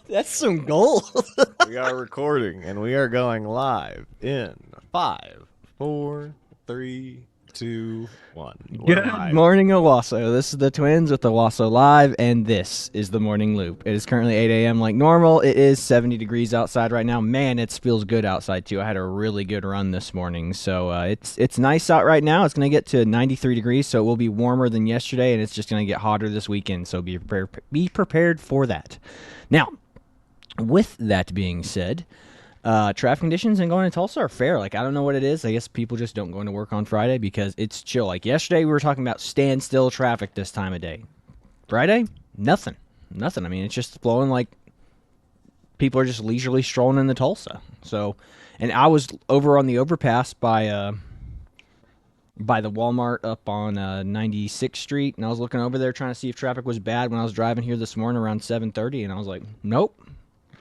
That's some gold. We are recording, and we are going live in 5, 4, 3, 2, 1. We're Good live. morning, Owasso. This is the Twins with Owasso Live, and this is the Morning Loop. It is currently 8 a.m. like normal. It is 70 degrees outside right now. Man, it feels good outside, too. I had a really good run this morning, so it's nice out right now. It's going to get to 93 degrees, so it will be warmer than yesterday, and it's just going to get hotter this weekend, so be prepared for that. Now, with that being said, traffic conditions and going to Tulsa are fair. Like, I don't know what it is. I guess people just don't go into work on Friday because it's chill. Like, yesterday we were talking about standstill traffic this time of day. Friday, nothing. I mean, it's just flowing like people are just leisurely strolling into Tulsa. So, and I was over on the overpass by the Walmart up on 96th Street, and I was looking over there trying to see if traffic was bad when I was driving here this morning around 7:30, and I was like, nope.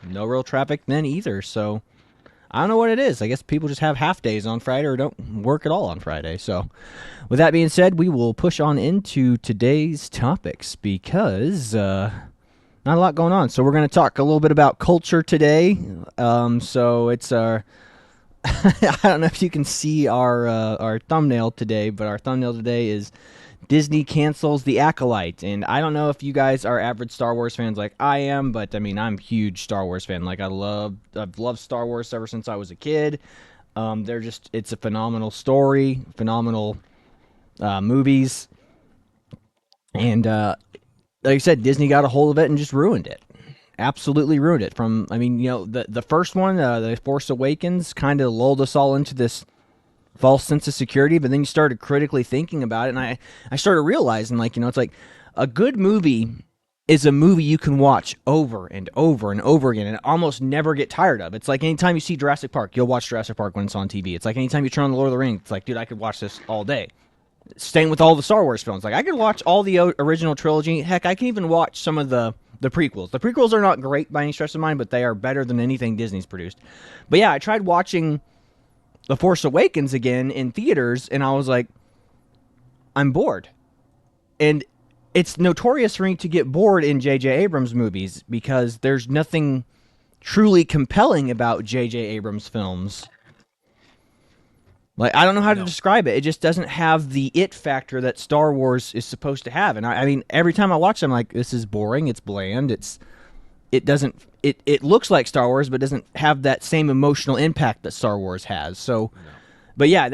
No real traffic then either, so I don't know what it is. I guess people just have half days on Friday or don't work at all on Friday. So with that being said, we will push on into today's topics because not a lot going on. So we're going to talk a little bit about culture today. So it's our I don't know if you can see our thumbnail today, but our thumbnail today is Disney cancels The Acolyte, and I don't know if you guys are average Star Wars fans like I am, but I mean, I'm a huge Star Wars fan. Like, I've loved Star Wars ever since I was a kid. It's a phenomenal story, phenomenal movies, and like I said, Disney got a hold of it and just ruined it. Absolutely ruined it. The first one, The Force Awakens, kind of lulled us all into this false sense of security, but then you started critically thinking about it, and I started realizing, it's like a good movie is a movie you can watch over and over and over again and almost never get tired of. It's like anytime you see Jurassic Park, you'll watch Jurassic Park when it's on TV. It's like anytime you turn on The Lord of the Rings, it's like, dude, I could watch this all day. Same with all the Star Wars films. Like, I could watch all the original trilogy. Heck, I can even watch some of the prequels. The prequels are not great by any stretch of mind, but they are better than anything Disney's produced. But yeah, I tried watching The Force Awakens again in theaters, and I was like, I'm bored. And it's notorious for me to get bored in J.J. Abrams movies because there's nothing truly compelling about J.J. Abrams films. Like, I don't know how to describe it. It just doesn't have the it factor that Star Wars is supposed to have. And I mean, every time I watch them, I'm like, this is boring, it's bland, it looks like Star Wars, but doesn't have that same emotional impact that Star Wars has. So, but yeah,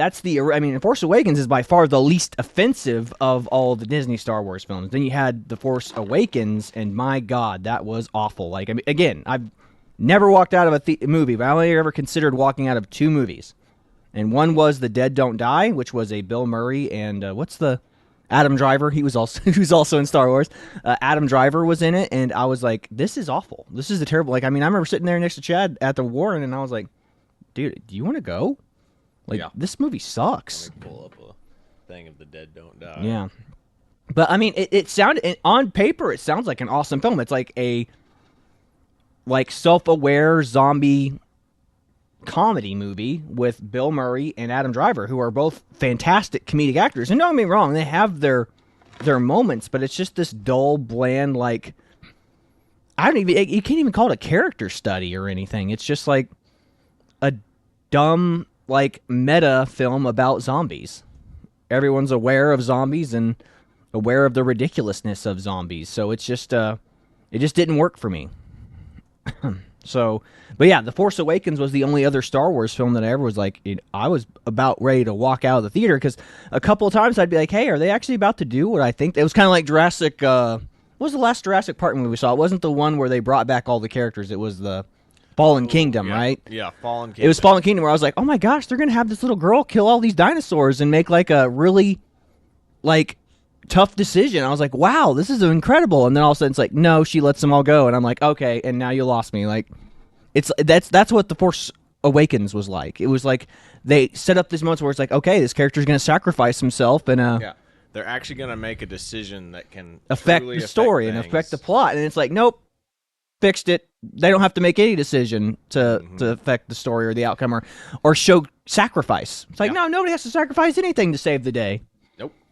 Force Awakens is by far the least offensive of all the Disney Star Wars films. Then you had The Force Awakens, and my God, that was awful. Like, I mean, again, I've never walked out of a movie, but I only ever considered walking out of two movies. And one was The Dead Don't Die, which was a Bill Murray and Adam Driver. He was also in Star Wars. Adam Driver was in it, and I was like, this is awful. This is a terrible. Like, I mean, I remember sitting there next to Chad at the Warren, and I was like, dude, do you want to go? Like, This movie sucks. Let me pull up a thing of The Dead Don't Die. Yeah. But, I mean, it sounded, on paper, it sounds like an awesome film. It's like a, self-aware zombie comedy movie with Bill Murray and Adam Driver, who are both fantastic comedic actors. And don't get me wrong, they have their moments, but it's just this dull, bland, like, you can't even call it a character study or anything. It's just like a dumb, like, meta film about zombies. Everyone's aware of zombies and aware of the ridiculousness of zombies. So it's just, it just didn't work for me. So, but yeah, The Force Awakens was the only other Star Wars film that I ever was like, I was about ready to walk out of the theater because a couple of times I'd be like, hey, are they actually about to do what I think? It was kind of like Jurassic, what was the last Jurassic Park movie we saw? It wasn't the one where they brought back all the characters. It was the Fallen Kingdom, right? Yeah, Fallen Kingdom. It was Fallen Kingdom where I was like, oh my gosh, they're going to have this little girl kill all these dinosaurs and make like a really, like, tough decision. I was like, wow, this is incredible. And then all of a sudden it's like, no, she lets them all go. And I'm like, okay, and now you lost me. Like, that's what The Force Awakens was like. It was like they set up this moment where it's like, okay, this character's going to sacrifice himself and they're actually going to make a decision that can affect the story and affect the plot. And it's like, nope, fixed it. They don't have to make any decision to affect the story or the outcome or show sacrifice. It's like, no, nobody has to sacrifice anything to save the day.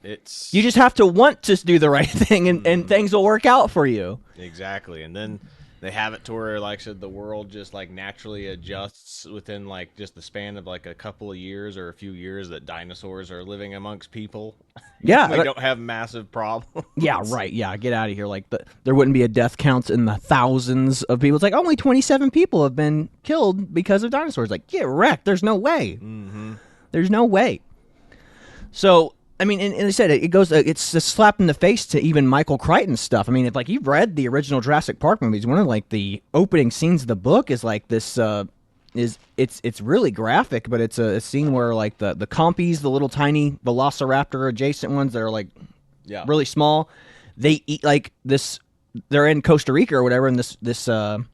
It's you just have to want to do the right thing, and things will work out for you. Exactly. And then They have it to where, like I said, the world just like naturally adjusts within like just the span of like a couple of years or a few years that dinosaurs are living amongst people. Yeah, We don't have massive problems. yeah, right. Yeah, get out of here. Like there wouldn't be a death count in the thousands of people. It's like only 27 people have been killed because of dinosaurs. Like get wrecked. There's no way. Mm-hmm. There's no way. So I mean, and I said it's a slap in the face to even Michael Crichton's stuff. I mean, if like you've read the original Jurassic Park movies, one of like the opening scenes of the book is like this. It's really graphic, but it's a scene where like the compies, the little tiny Velociraptor adjacent ones that are like really small, they eat like this. They're in Costa Rica or whatever, and this what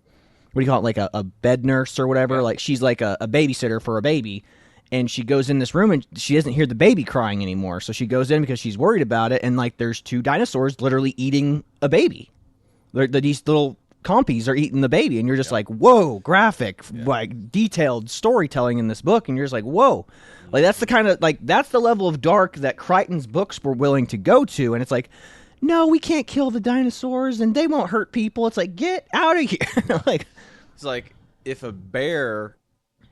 do you call it, like a bed nurse or whatever, like she's like a babysitter for a baby, and she goes in this room and she doesn't hear the baby crying anymore, so she goes in because she's worried about it, and like there's two dinosaurs literally eating a baby. These little compies are eating the baby, and you're just like, whoa, graphic, like detailed storytelling in this book, and you're just like, whoa, like that's the kind of like that's the level of dark that Crichton's books were willing to go to, and it's like, no, we can't kill the dinosaurs and they won't hurt people. It's like, get out of here. Like, it's like if a bear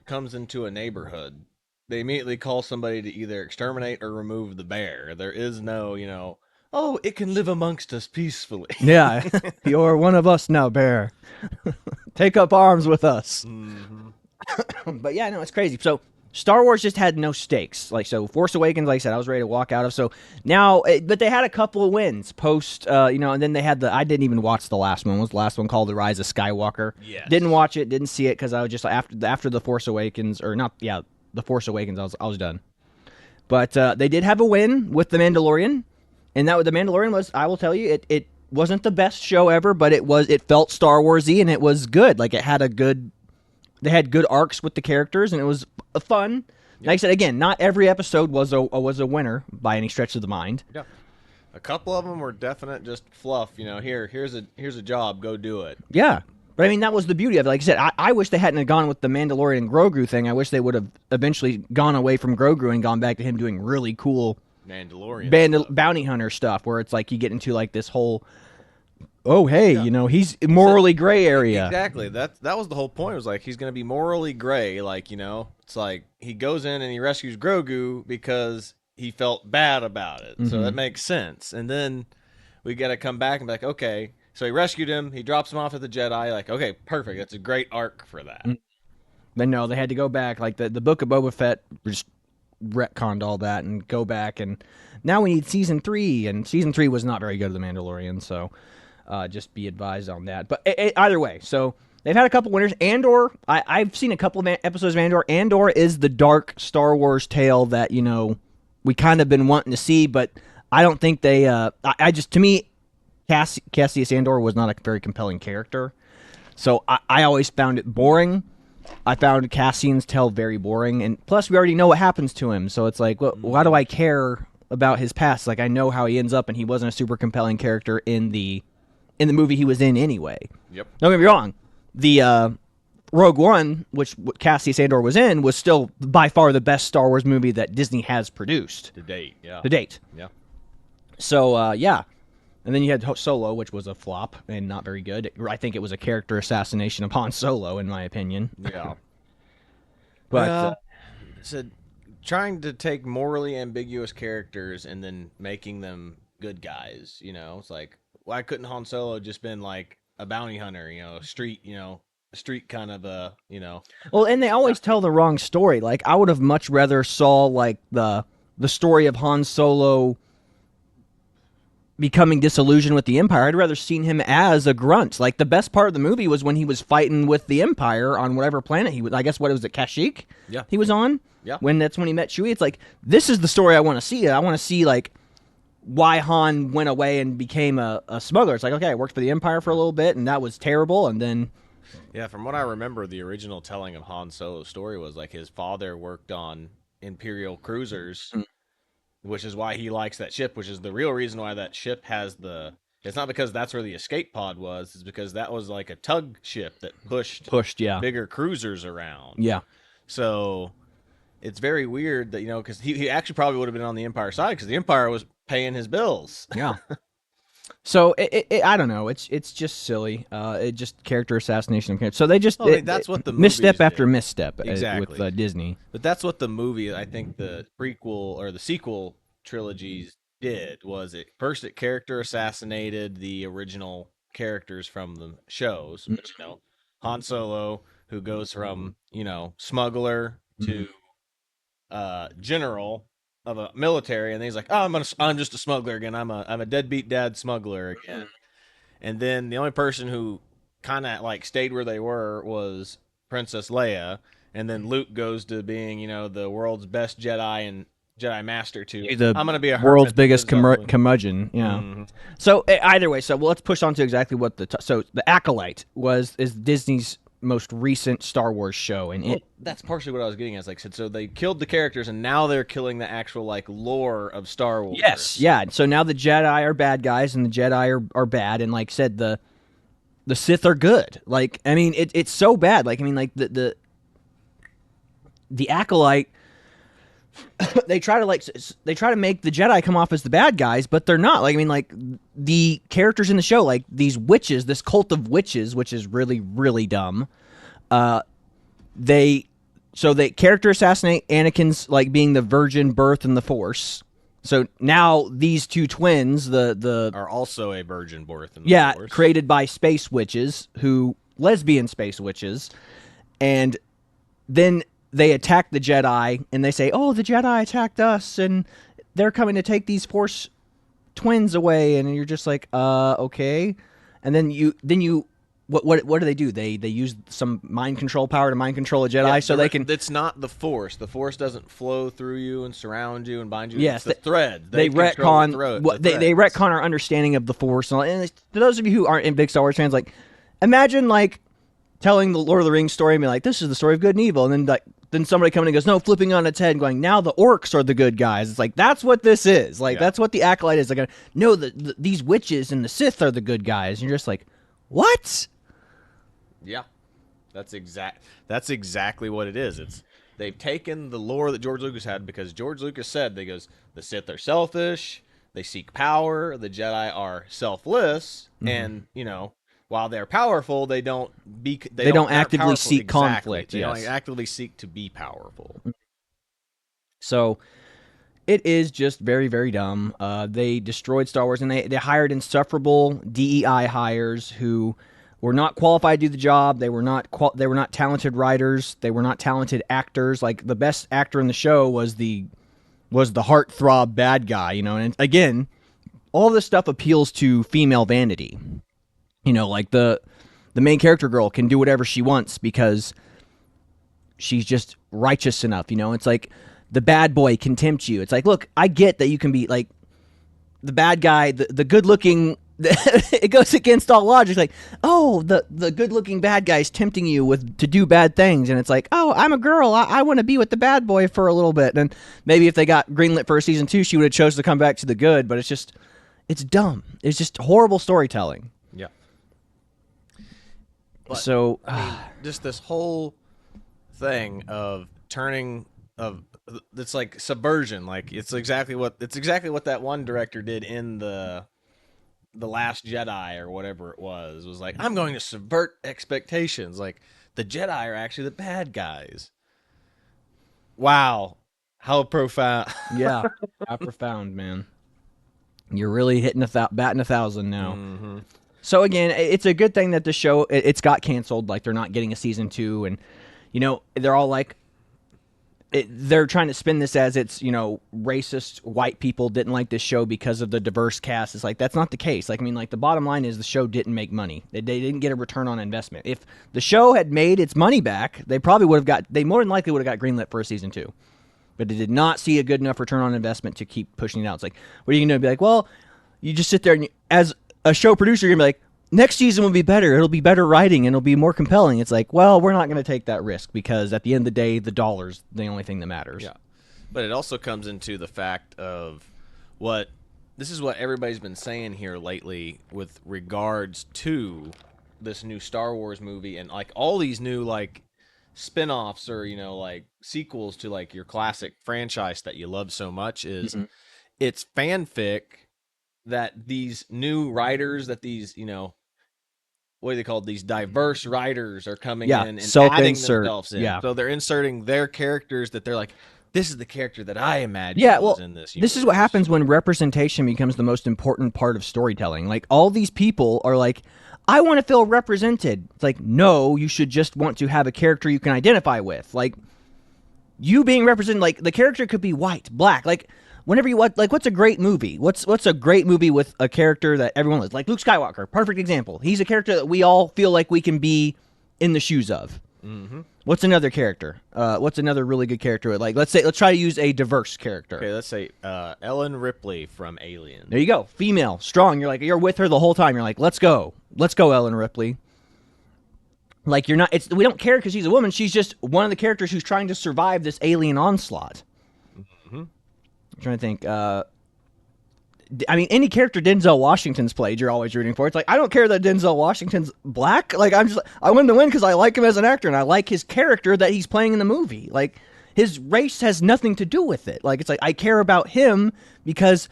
comes into a neighborhood, they immediately call somebody to either exterminate or remove the bear. There is no, oh, it can live amongst us peacefully. Yeah, you're one of us now, bear. Take up arms with us. Mm-hmm. But yeah, no, it's crazy. So Star Wars just had no stakes. Like, so Force Awakens, like I said, I was ready to walk out of. So now, but they had a couple of wins post, and then they had I didn't even watch the last one. What was the last one called? The Rise of Skywalker. Yes. Didn't watch it, didn't see it because I was just after the Force Awakens, or not, yeah, the Force Awakens, I was done. But they did have a win with The Mandalorian, and that the Mandalorian was, I will tell you, it wasn't the best show ever, but it felt Star Wars-y and it was good. Like it had they had good arcs with the characters, and it was fun. Like I said, again, not every episode was a winner by any stretch of the mind. Yeah, a couple of them were definite just fluff. Here's a job, go do it. Yeah, but I mean that was the beauty of it. Like I said, I wish they hadn't gone with the Mandalorian and Grogu thing. I wish they would have eventually gone away from Grogu and gone back to him doing really cool Mandalorian bounty hunter stuff, where it's like you get into like this whole, oh hey, he's morally gray area. Exactly. That was the whole point. It was like he's gonna be morally gray. Like it's like he goes in and he rescues Grogu because he felt bad about it. So that makes sense. And then we got to come back and be like, okay, so he rescued him. He drops him off at the Jedi. Like, okay, perfect. That's a great arc for that. But no, they had to go back. Like the Book of Boba Fett just retconned all that and go back, and now we need season 3, and season 3 was not very good of The Mandalorian, so just be advised on that. But either way, so they've had a couple winners. Andor, I've seen a couple of episodes of Andor. Andor is the dark Star Wars tale that we kind of been wanting to see, but I don't think they to me, Cassius Andor was not a very compelling character, so I always found it boring. I found Cassian's tale very boring, and plus we already know what happens to him, so it's like, well, why do I care about his past? Like, I know how he ends up, and he wasn't a super compelling character in the movie he was in anyway. Yep. Don't get me wrong. The Rogue One, which Cassius Andor was in, was still by far the best Star Wars movie that Disney has produced. To date, yeah. To date. Yeah. So, yeah. And then you had Solo, which was a flop and not very good. I think it was a character assassination of Han Solo, in my opinion. Yeah. But so trying to take morally ambiguous characters and then making them good guys, it's like, why couldn't Han Solo just been like a bounty hunter, a street kind of Well, and they always tell the wrong story. Like, I would have much rather saw like the story of Han Solo becoming disillusioned with the Empire. I'd rather seen him as a grunt. Like, the best part of the movie was when he was fighting with the Empire on whatever planet he was. I guess what was it, Kashyyyk? Yeah. He was on. Yeah. That's when he met Chewie. It's like, this is the story I want to see. I want to see like why Han went away and became a smuggler. It's like, okay, I worked for the Empire for a little bit, and that was terrible, and then. Yeah, from what I remember, the original telling of Han Solo's story was like his father worked on Imperial cruisers. Which is why he likes that ship, which is the real reason why that ship has it's not because that's where the escape pod was, it's because that was like a tug ship that pushed bigger cruisers around. Yeah. So it's very weird that, because he actually probably would have been on the Empire side because the Empire was paying his bills. Yeah. So I don't know. It's just silly. It just character assassination of characters. So they just Well, I mean, that's what the misstep movies after did. misstep with Exactly. Disney. But that's what the movie, I think the prequel or the sequel trilogies did was it first it character assassinated the original characters from the shows, which Han Solo who goes from, smuggler Mm-hmm. to general of a military, and he's like, "Oh, I'm just a smuggler again. I'm a deadbeat dad smuggler again." And then the only person who kind of like stayed where they were was Princess Leia. And then Luke goes to being, the world's best Jedi and Jedi Master to The I'm gonna be a world's hermit that biggest lives out in the. curmudgeon. Yeah. Mhm. So either way, so let's push on to exactly what so the Acolyte is Disney's most recent Star Wars show, and Well, that's partially what I was getting at. Like I said, so they killed the characters, and now they're killing the actual like lore of Star Wars. yes, yeah. So now the Jedi are bad guys, and the Jedi are bad, and like I said, the Sith are good. Like I mean, it's so bad. Like I mean, like the Acolyte. They try to make the Jedi come off as the bad guys, but they're not. Like I mean, like the characters in the show, like these witches, this cult of witches, which is really really dumb. They character assassinate Anakin's like being the virgin birth and the Force. So now these two twins, the Are also a virgin birth in the yeah, Force. created by space witches, who lesbian space witches, and then they attack the Jedi, and they say, "Oh, the Jedi attacked us, and they're coming to take these Force twins away." And you're just like, okay. And then what do they do? They use some mind control power to mind control a Jedi, so they can. It's not the Force. The Force doesn't flow through you and surround you and bind you. Yes, it's the thread. They control retcon they retcon our understanding of the Force. And to those of you who aren't in big Star Wars fans, like imagine like telling the Lord of the Rings story and be like, "This is the story of good and evil," and then like then somebody coming and goes, "No," flipping on its head and going, "Now the orcs are the good guys." It's like that's what this is. Like that's what the Acolyte is. Like, no, these witches and the Sith are the good guys. And you're just like, what? Yeah, that's exactly what it is. They've taken the lore that George Lucas had because George Lucas said the Sith are selfish, they seek power, the Jedi are selfless, and while they're powerful, they don't actively powerful. seek conflict. They Yes. don't actively seek to be powerful. So it is just very, very dumb. They destroyed Star Wars, and they hired insufferable DEI hires who were not qualified to do the job. They were not talented writers. They were not talented actors. Like the best actor in the show was the heartthrob bad guy, And again, all this stuff appeals to female vanity. Like the main character girl can do whatever she wants because she's just righteous enough. It's like the bad boy can tempt you. It's like, look, I get that you can be like the bad guy, the good looking. It goes against all logic. Like, oh, the good looking bad guy's tempting you to do bad things, and it's like, oh, I'm a girl. I want to be with the bad boy for a little bit. And maybe if they got greenlit for a season 2, she would have chosen to come back to the good. But it's dumb. It's just horrible storytelling. Yeah. But, So I mean, just this whole thing of turning of it's like subversion. Like it's exactly what that one director did in the Last Jedi or whatever it was like, I'm going to subvert expectations. Like the Jedi are actually the bad guys. Wow, how profound! yeah, how profound, man. You're really hitting batting 1,000 now. Mm-hmm. So again, it's a good thing that the show it's got canceled. Like they're not getting a season 2, and they're all like, they're trying to spin this as it's racist white people didn't like this show because of the diverse cast. It's like that's not the case. Like I mean, like the bottom line is the show didn't make money. They didn't get a return on investment. If the show had made its money back, they probably would have they more than likely would have got greenlit for a season 2. But they did not see a good enough return on investment to keep pushing it out. It's like, what are you going to be like? Well, you just sit there and as a show producer, you're going to be like, next season will be better. It'll be better writing and it'll be more compelling. It's like, well, we're not going to take that risk because at the end of the day, the dollar's the only thing that matters. Yeah. But it also comes into the fact of this is what everybody's been saying here lately with regards to this new Star Wars movie and like all these new like spin-offs or like sequels to like your classic franchise that you love so much is it's fanfic that these new writers, that these, what are they called? These diverse writers are coming in and adding themselves in. Yeah. So they're inserting their characters that they're like, this is the character that I imagined was in this universe. This is what happens when representation becomes the most important part of storytelling. Like, all these people are like, I want to feel represented. It's like, no, you should just want to have a character you can identify with. Like, you being represented, like, the character could be white, black. Like, whenever you watch, like, what's a great movie? What's a great movie with a character that everyone loves? Like Luke Skywalker, perfect example. He's a character that we all feel like we can be in the shoes of. Mm-hmm. What's another character? What's another really good character? Like, let's try to use a diverse character. Okay, let's say Ellen Ripley from Alien. There you go. Female, strong. You're with her the whole time. You're like, let's go, Ellen Ripley. Like, we don't care because she's a woman. She's just one of the characters who's trying to survive this alien onslaught. Mm-hmm. I'm trying to think. I mean, any character Denzel Washington's played, you're always rooting for. It's like, I don't care that Denzel Washington's black. Like, I want him to win because I like him as an actor and I like his character that he's playing in the movie. Like, his race has nothing to do with it. Like, it's like, I care about him because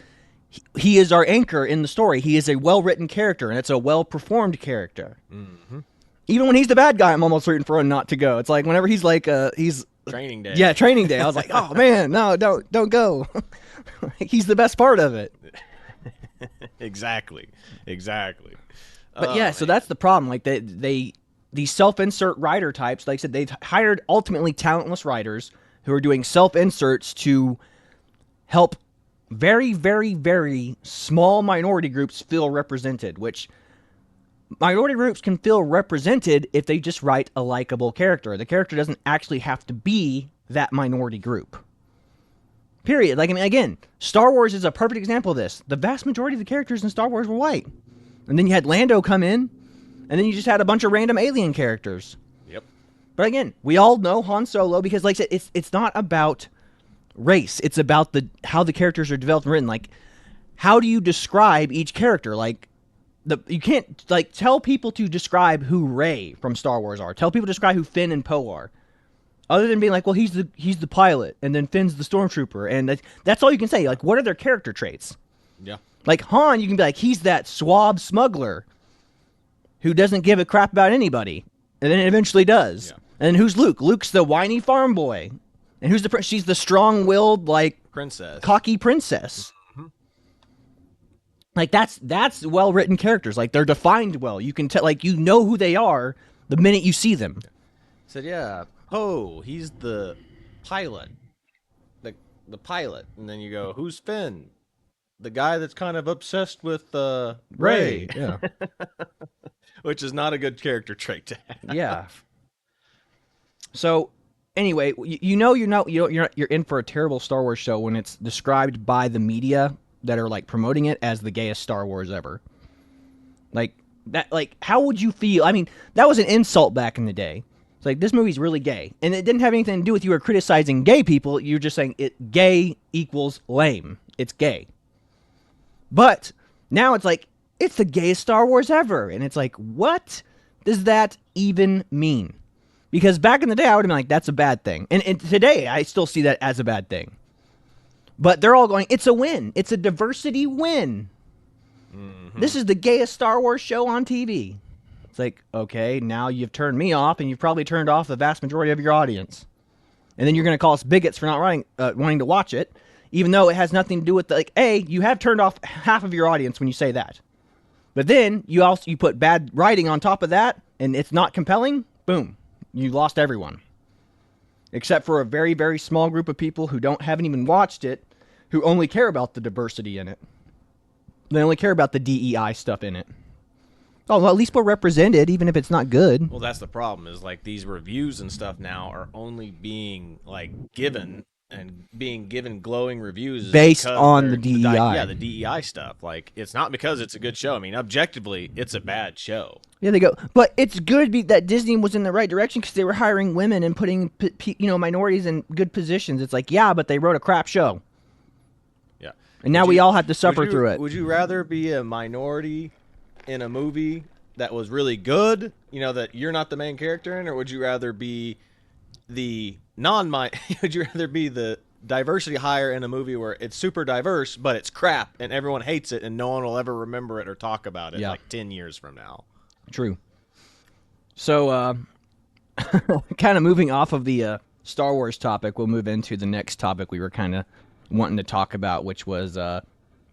he is our anchor in the story. He is a well-written character and it's a well-performed character. Mm-hmm. Even when he's the bad guy, I'm almost rooting for him not to go. It's like whenever he's like, he's Training Day. Yeah, Training Day. I was like, oh man, no, don't go. He's the best part of it. Exactly. But yeah, so that's the problem. Like these self-insert writer types, like I said, they've hired ultimately talentless writers who are doing self-inserts to help very, very, very small minority groups feel represented, which minority groups can feel represented if they just write a likable character. The character doesn't actually have to be that minority group. Period. Like, I mean, again, Star Wars is a perfect example of this. The vast majority of the characters in Star Wars were white. And then you had Lando come in, and then you just had a bunch of random alien characters. Yep. But again, we all know Han Solo because, like I said, it's not about race. It's about how the characters are developed and written. Like, how do you describe each character? Like, you can't, like, tell people to describe who Rey from Star Wars are. Tell people to describe who Finn and Poe are. Other than being like, well, he's the pilot, and then Finn's the stormtrooper, and that's all you can say. Like, what are their character traits? Yeah. Like, Han, you can be like, he's that suave smuggler who doesn't give a crap about anybody, and then it eventually does. Yeah. And then who's Luke? Luke's the whiny farm boy. And who's she's the strong-willed, like, princess, cocky princess. Mm-hmm. Like, that's well-written characters. Like, they're defined well. You can tell, like, you know who they are the minute you see them. Said, yeah, Poe, he's the pilot. The pilot. And then you go, who's Finn? The guy that's kind of obsessed with Rey. Yeah. Which is not a good character trait to have. Yeah. So, anyway, you're in for a terrible Star Wars show when it's described by the media that are, like, promoting it as the gayest Star Wars ever. Like, that, like, how would you feel? I mean, that was an insult back in the day. It's like, this movie's really gay. And it didn't have anything to do with you were criticizing gay people. You're just saying gay equals lame. It's gay. But now it's like, it's the gayest Star Wars ever. And it's like, what does that even mean? Because back in the day, I would have been like, that's a bad thing. And today, I still see that as a bad thing. But they're all going, it's a win. It's a diversity win. Mm-hmm. This is the gayest Star Wars show on TV. It's like, okay, now you've turned me off, and you've probably turned off the vast majority of your audience. And then you're going to call us bigots for not wanting to watch it, even though it has nothing to do with, like, you have turned off half of your audience when you say that. But then you put bad writing on top of that, and it's not compelling, boom, you lost everyone. Except for a very, very small group of people who haven't even watched it, who only care about the diversity in it. They only care about the DEI stuff in it. Oh, well, at least we're represented, even if it's not good. Well, that's the problem, is, like, these reviews and stuff now are only being, like, given glowing reviews based on the DEI. The DEI stuff. Like, it's not because it's a good show. I mean, objectively, it's a bad show. Yeah, they go. But it's good that Disney was in the right direction because they were hiring women and putting, minorities in good positions. It's like, yeah, but they wrote a crap show. Yeah. And now we all have to suffer through it. Would you rather be a minority in a movie that was really good, that you're not the main character in, or would you rather be the would you rather be the diversity hire in a movie where it's super diverse, but it's crap and everyone hates it and no one will ever remember it or talk about it like 10 years from now. True. So, kind of moving off of the Star Wars topic, we'll move into the next topic we were kind of wanting to talk about, which was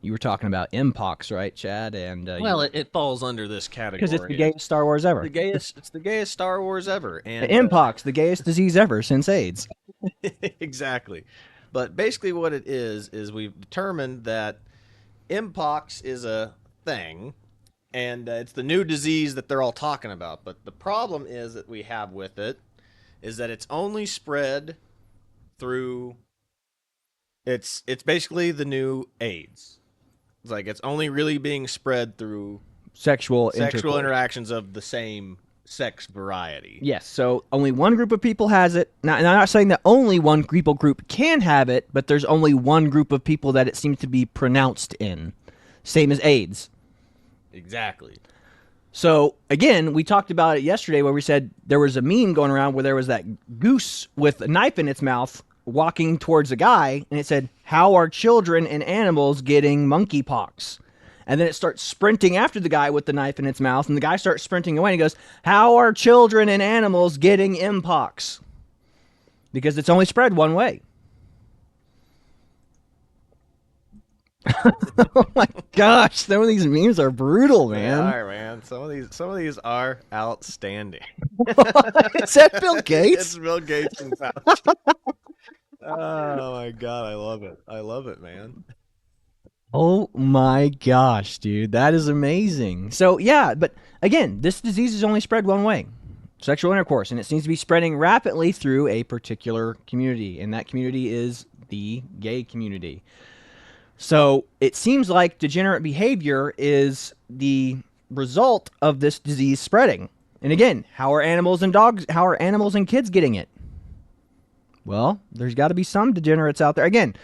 you were talking about Mpox, right, Chad? And well, it falls under this category because it's the gayest Star Wars ever. It's the gayest Star Wars ever, and Mpox, the gayest disease ever since AIDS. Exactly. But basically, what it is we've determined that Mpox is a thing, and it's the new disease that they're all talking about. But the problem is that we have with it is that it's only spread through. It's basically the new AIDS. It's like it's only really being spread through sexual interactions of the same sex variety. Yes, so only one group of people has it. Now, and I'm not saying that only one people group can have it, but there's only one group of people that it seems to be pronounced in. Same as AIDS. Exactly. So, again, we talked about it yesterday where we said there was a meme going around where there was that goose with a knife in its mouth walking towards a guy, and it said, "How are children and animals getting monkeypox?" And then it starts sprinting after the guy with the knife in its mouth, and the guy starts sprinting away, and he goes, "How are children and animals getting Mpox?" Because it's only spread one way. Oh my gosh, some of these memes are brutal, man. They are, man. Some of these are outstanding. Is that Bill Gates? It's Bill Gates and oh my god, I love it. I love it, man. Oh my gosh, dude. That is amazing. So, yeah, but again, this disease is only spread one way. Sexual intercourse, and it seems to be spreading rapidly through a particular community, and that community is the gay community. So, it seems like degenerate behavior is the result of this disease spreading. And again, how are animals and kids getting it? Well, there's got to be some degenerates out there. Again,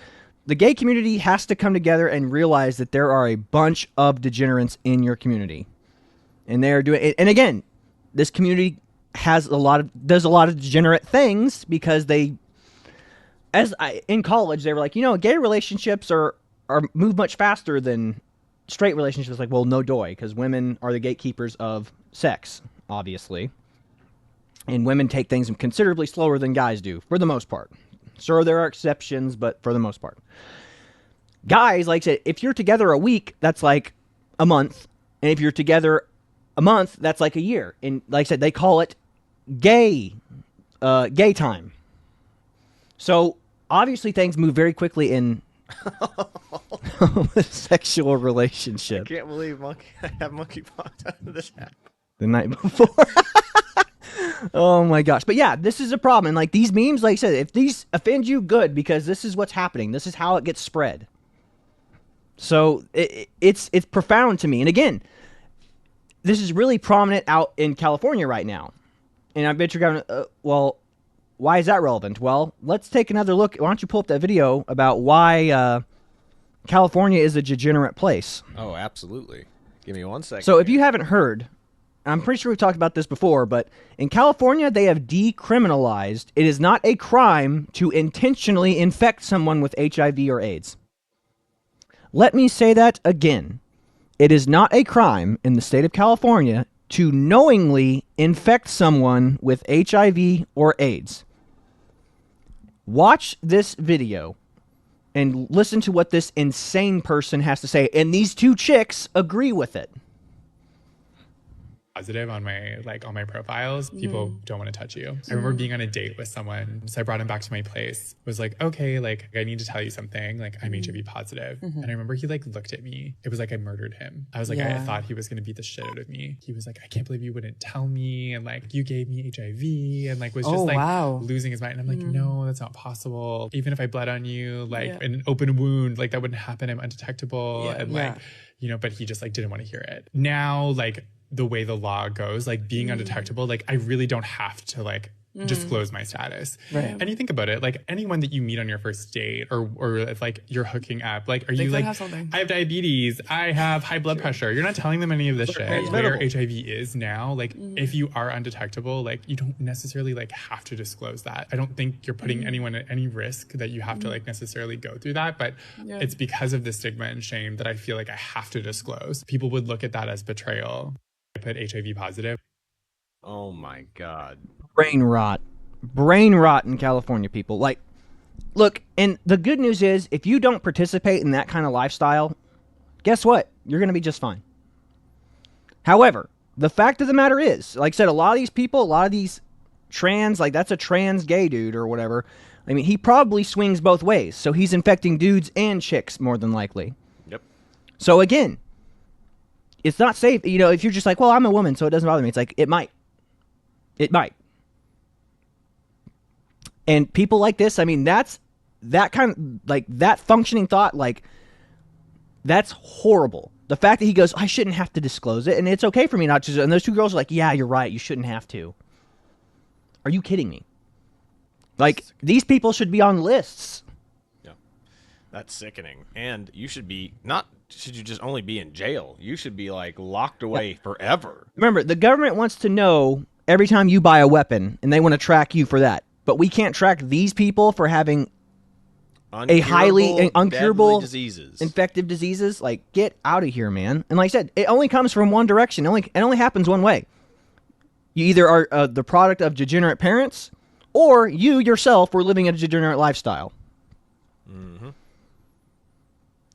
the gay community has to come together and realize that there are a bunch of degenerates in your community. And they're doing it. And again, this community does a lot of degenerate things because in college, they were like, gay relationships are move much faster than straight relationships. Like, well, no doy, because women are the gatekeepers of sex, obviously. And women take things considerably slower than guys do, for the most part. Sure, there are exceptions, but for the most part. Guys, like I said, if you're together a week, that's like a month. And if you're together a month, that's like a year. And like I said, they call it gay time. So, obviously, things move very quickly in sexual relationships. I can't believe I have monkeypox. This happened the night before. Oh my gosh. But yeah, this is a problem. And like these memes, like I said, if these offend you, good, because this is what's happening. This is how it gets spread. So it's profound to me. And again, this is really prominent out in California right now. And I bet you're going, well, why is that relevant? Well, let's take another look. Why don't you pull up that video about why California is a degenerate place? Oh, absolutely. Give me 1 second. So if you haven't heard, I'm pretty sure we've talked about this before, but in California, they have decriminalized. It is not a crime to intentionally infect someone with HIV or AIDS. Let me say that again. It is not a crime in the state of California to knowingly infect someone with HIV or AIDS. Watch this video and listen to what this insane person has to say. And these two chicks agree with it. Positive on my profiles, people don't want to touch you. I remember being on a date with someone, so I brought him back to my place. Was like, okay, I need to tell you something. I'm HIV positive. And I remember he looked at me. It was like I murdered him. I was like, I thought he was gonna beat the shit out of me. He was like, I can't believe you wouldn't tell me, and you gave me HIV, and was just losing his mind. And I'm like, no, that's not possible. Even if I bled on you, in an open wound, that wouldn't happen. I'm undetectable, but he just didn't want to hear it. Now, the way the law goes, being undetectable, I really don't have to disclose my status. Right. And you think about it, like anyone that you meet on your first date or if like you're hooking up, like, are you like, I have diabetes, I have high blood pressure. You're not telling them any of this shit. Where HIV is now, like if you are undetectable, like you don't necessarily like have to disclose that. I don't think you're putting anyone at any risk that you have to like necessarily go through that, but it's because of the stigma and shame that I feel like I have to disclose. People would look at that as betrayal. I put HIV positive. Oh my God. Brain rot in California, people. Like, look, and the good news is if you don't participate in that kind of lifestyle, guess what? You're going to be just fine. However, the fact of the matter is, like I said, a lot of these people, a lot of these trans, like that's a trans gay dude or whatever. I mean, he probably swings both ways. So he's infecting dudes and chicks more than likely. Yep. So again, it's not safe. You know, if you're just like, well, I'm a woman, so it doesn't bother me. It's like, it might. It might. And people like this, I mean, that's that kind of, like, that functioning thought, like, that's horrible. The fact that he goes, I shouldn't have to disclose it, and it's okay for me not to. And those two girls are like, yeah, you're right, you shouldn't have to. Are you kidding me? Like, these people should be on lists. Yeah. That's sickening. And you should be, not should you just only be in jail, you should be, like, locked away forever. Remember, the government wants to know every time you buy a weapon, and they want to track you for that. But we can't track these people for having a highly uncurable diseases, infective diseases. Like, get out of here, man. And like I said, it only comes from one direction. It only happens one way. You either are the product of degenerate parents, or you yourself were living a degenerate lifestyle. Mm-hmm.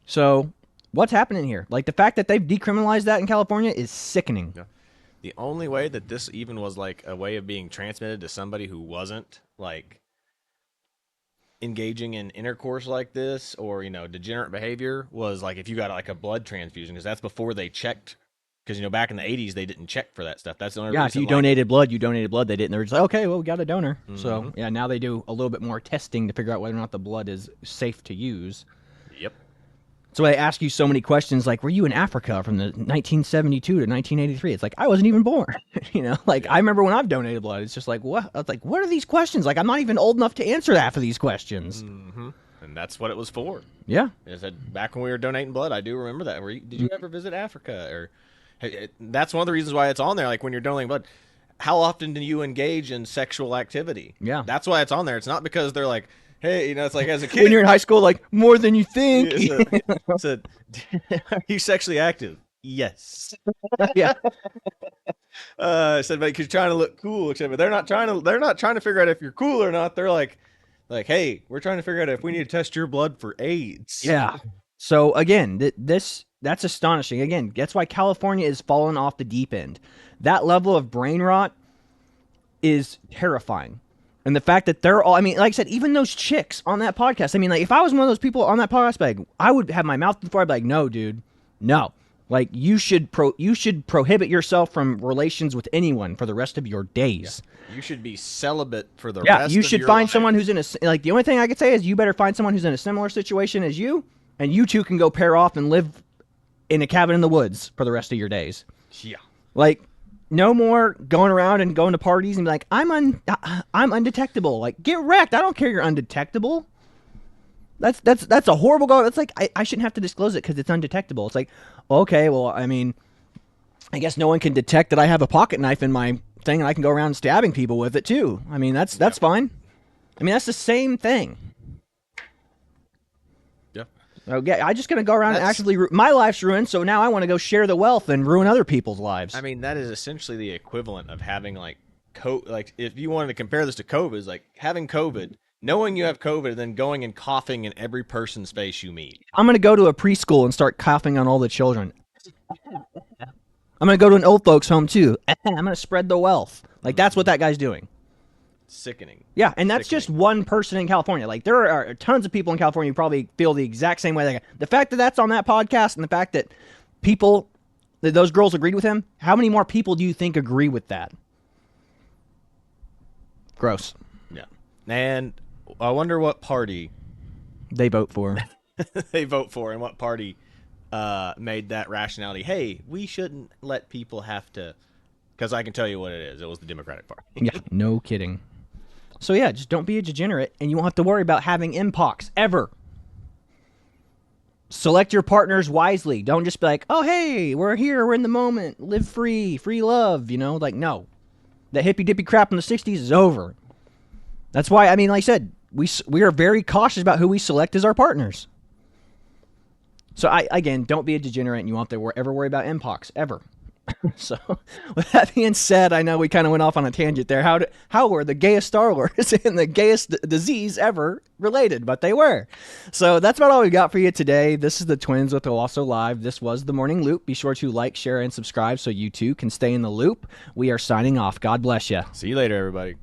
So, what's happening here? Like, the fact that they've decriminalized that in California is sickening. Yeah. The only way that this even was like a way of being transmitted to somebody who wasn't like engaging in intercourse like this or, you know, degenerate behavior was like if you got like a blood transfusion, because that's before they checked. Because, you know, back in the 80s, they didn't check for that stuff. That's the only reason. Yeah, if you donated blood, you donated blood. They didn't. They were just like, okay, well, we got a donor. Mm-hmm. So, yeah, now they do a little bit more testing to figure out whether or not the blood is safe to use. Yep. So they ask you so many questions like, were you in Africa from the 1972 to 1983? It's like, I wasn't even born. You know, like, I remember when I've donated blood. It's just like, what? I was like, what are these questions? Like, I'm not even old enough to answer half of these questions. Mm-hmm. And that's what it was for. Yeah. It said, back when we were donating blood, I do remember that. Did you ever visit Africa? Or that's one of the reasons why it's on there. Like, when you're donating blood, how often do you engage in sexual activity? Yeah. That's why it's on there. It's not because they're like, hey, you know, it's like as a kid. When you're in high school, like, more than you think. Are you sexually active? Yes. Yeah. I said, but you're trying to look cool, but they're not trying to figure out if you're cool or not. They're like, hey, we're trying to figure out if we need to test your blood for AIDS. Yeah. So again, that's astonishing. Again, that's why California is falling off the deep end. That level of brain rot is terrifying. And the fact that they're all, I mean, like I said, even those chicks on that podcast, I mean, like, if I was one of those people on that podcast, like, I would have my mouth before I'd be like, no, dude, no. Like, you should prohibit yourself from relations with anyone for the rest of your days. Yeah. You should be celibate for the rest of your life. Yeah, you should find someone who's in a, like, the only thing I could say is you better find someone who's in a similar situation as you, and you two can go pair off and live in a cabin in the woods for the rest of your days. Yeah. Like, no more going around and going to parties and be like, I'm undetectable. Like, get wrecked. I don't care you're undetectable. That's a horrible goal. It's like, I shouldn't have to disclose it because it's undetectable. It's like, okay, well, I mean, I guess no one can detect that I have a pocket knife in my thing and I can go around stabbing people with it too. I mean, that's fine. I mean, that's the same thing. Okay, I'm just gonna go around and actually. My life's ruined, so now I want to go share the wealth and ruin other people's lives. I mean, that is essentially the equivalent of having like if you wanted to compare this to COVID, is like having COVID, knowing you have COVID, and then going and coughing in every person's face you meet. I'm gonna go to a preschool and start coughing on all the children. I'm gonna go to an old folks' home too. I'm gonna spread the wealth. Like, that's what that guy's doing. Sickening. Yeah, and that's just one person in California. Like, there are tons of people in California who probably feel the exact same way. The fact that that's on that podcast and the fact that those girls agreed with him, how many more people do you think agree with that? Gross. Yeah. And I wonder what party they vote for. And what party made that rationality. Hey, we shouldn't let people have to, because I can tell you what it is. It was the Democratic Party. Yeah, no kidding. So yeah, just don't be a degenerate, and you won't have to worry about having Mpox ever. Select your partners wisely. Don't just be like, oh, hey, we're here, we're in the moment, live free, free love, you know? Like, no. That hippy-dippy crap in the 60s is over. That's why, I mean, like I said, we are very cautious about who we select as our partners. So, again, don't be a degenerate, and you won't have to ever worry about Mpox, ever. So, with that being said, I know we kind of went off on a tangent there. How were the gayest Star Wars and the gayest disease ever related? But they were. So that's about all we got for you today. This is the Twins with Owasso Live. This was the Morning Loop. Be sure to like, share, and subscribe so you too can stay in the loop. We are signing off. God bless you. See you later, everybody.